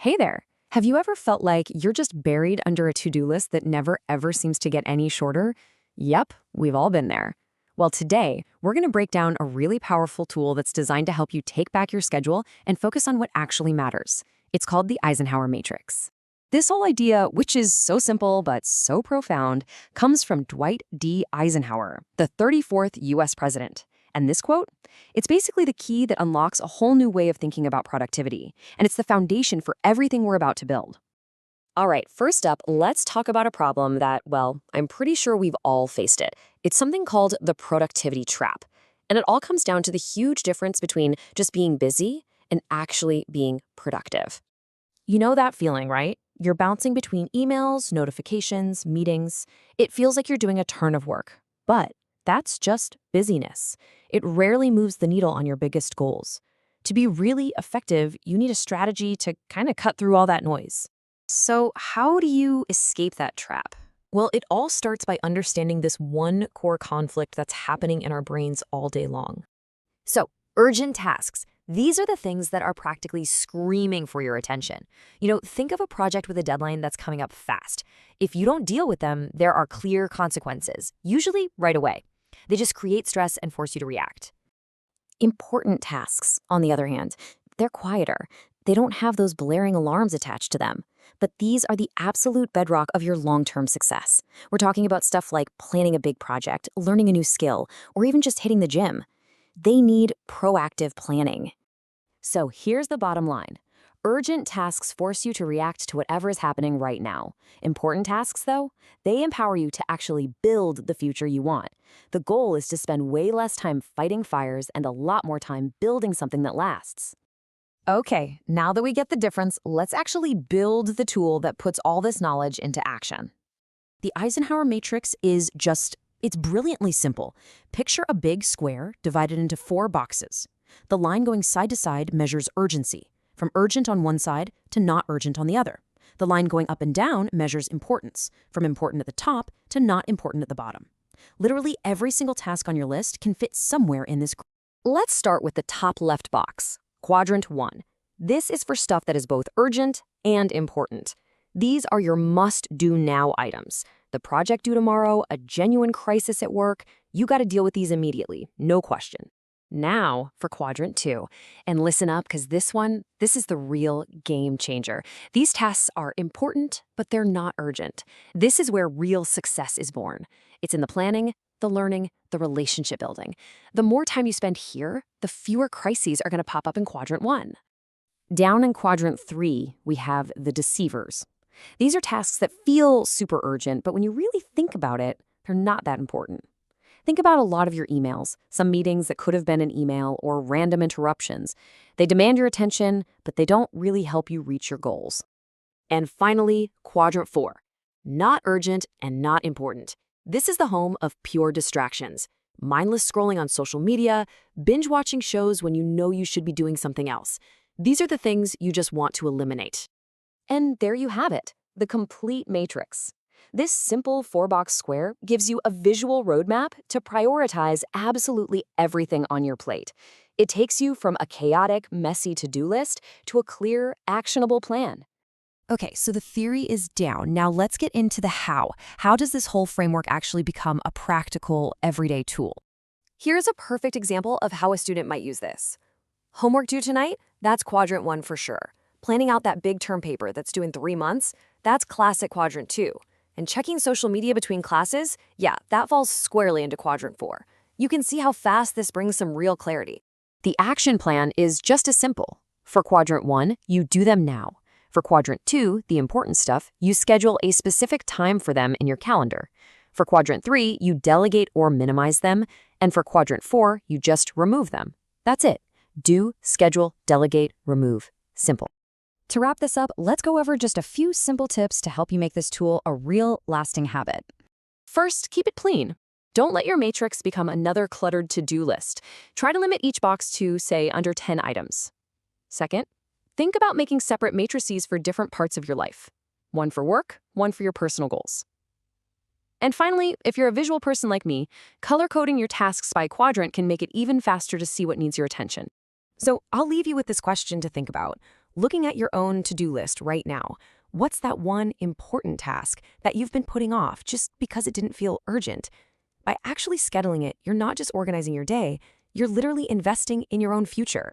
Hey there. Have you ever felt like you're just buried under a to-do list that never ever seems to get any shorter? Yep, we've all been there. Well, today, we're going to break down a really powerful tool that's designed to help you take back your schedule and focus on what actually matters. It's called the Eisenhower Matrix. This whole idea, which is so simple but so profound, comes from Dwight D. Eisenhower, the 34th U.S. president. And this quote? It's basically the key that unlocks a whole new way of thinking about productivity, and it's the foundation for everything we're about to build. All right, first up, let's talk about a problem that, well, I'm pretty sure we've all faced it. It's something called the productivity trap. And it all comes down to the huge difference between just being busy and actually being productive. You know that feeling, right? You're bouncing between emails, notifications, meetings. It feels like you're doing a ton of work. But that's just busyness. It rarely moves the needle on your biggest goals. To be really effective, you need a strategy to kind of cut through all that noise. So how do you escape that trap? Well, it all starts by understanding this one core conflict that's happening in our brains all day long. So, urgent tasks. These are the things that are practically screaming for your attention. Think of a project with a deadline that's coming up fast. If you don't deal with them, there are clear consequences, usually right away. They just create stress and force you to react. Important tasks, on the other hand, they're quieter. They don't have those blaring alarms attached to them. But these are the absolute bedrock of your long-term success. We're talking about stuff like planning a big project, learning a new skill, or even just hitting the gym. They need proactive planning. So here's the bottom line. Urgent tasks force you to react to whatever is happening right now. Important tasks, though, they empower you to actually build the future you want. The goal is to spend way less time fighting fires and a lot more time building something that lasts. Okay, now that we get the difference, let's actually build the tool that puts all this knowledge into action. The Eisenhower Matrix it's brilliantly simple. Picture a big square divided into 4 boxes. The line going side to side measures urgency, from urgent on one side to not urgent on the other. The line going up and down measures importance, from important at the top to not important at the bottom. Literally every single task on your list can fit somewhere in this. Let's start with the top left box, Quadrant 1. This is for stuff that is both urgent and important. These are your must-do-now items. The project due tomorrow, a genuine crisis at work, you got to deal with these immediately, no question. Now for Quadrant 2. And listen up, because this is the real game changer. These tasks are important, but they're not urgent. This is where real success is born. It's in the planning, the learning, the relationship building. The more time you spend here, the fewer crises are going to pop up in Quadrant 1. Down in Quadrant 3, we have the deceivers. These are tasks that feel super urgent, but when you really think about it, they're not that important. Think about a lot of your emails, some meetings that could have been an email, or random interruptions. They demand your attention, but they don't really help you reach your goals. And finally, Quadrant 4. Not urgent and not important. This is the home of pure distractions. Mindless scrolling on social media, binge-watching shows when you know you should be doing something else. These are the things you just want to eliminate. And there you have it, the complete matrix. This simple 4-box square gives you a visual roadmap to prioritize absolutely everything on your plate. It takes you from a chaotic, messy to-do list to a clear, actionable plan. Okay, so the theory is down. Now let's get into the how. How does this whole framework actually become a practical, everyday tool? Here's a perfect example of how a student might use this. Homework due tonight? That's Quadrant 1 for sure. Planning out that big term paper that's due in 3 months? That's classic Quadrant 2. And checking social media between classes? Yeah, that falls squarely into Quadrant 4. You can see how fast this brings some real clarity. The action plan is just as simple. For Quadrant 1, you do them now. For Quadrant 2, the important stuff, you schedule a specific time for them in your calendar. For Quadrant 3, you delegate or minimize them. And for Quadrant 4, you just remove them. That's it. Do, schedule, delegate, remove. Simple. To wrap this up, let's go over just a few simple tips to help you make this tool a real, lasting habit. First, keep it clean. Don't let your matrix become another cluttered to-do list. Try to limit each box to, say, under 10 items. Second, think about making separate matrices for different parts of your life. One for work, one for your personal goals. And finally, if you're a visual person like me, color-coding your tasks by quadrant can make it even faster to see what needs your attention. So I'll leave you with this question to think about. Looking at your own to-do list right now, what's that one important task that you've been putting off just because it didn't feel urgent? By actually scheduling it, you're not just organizing your day, you're literally investing in your own future.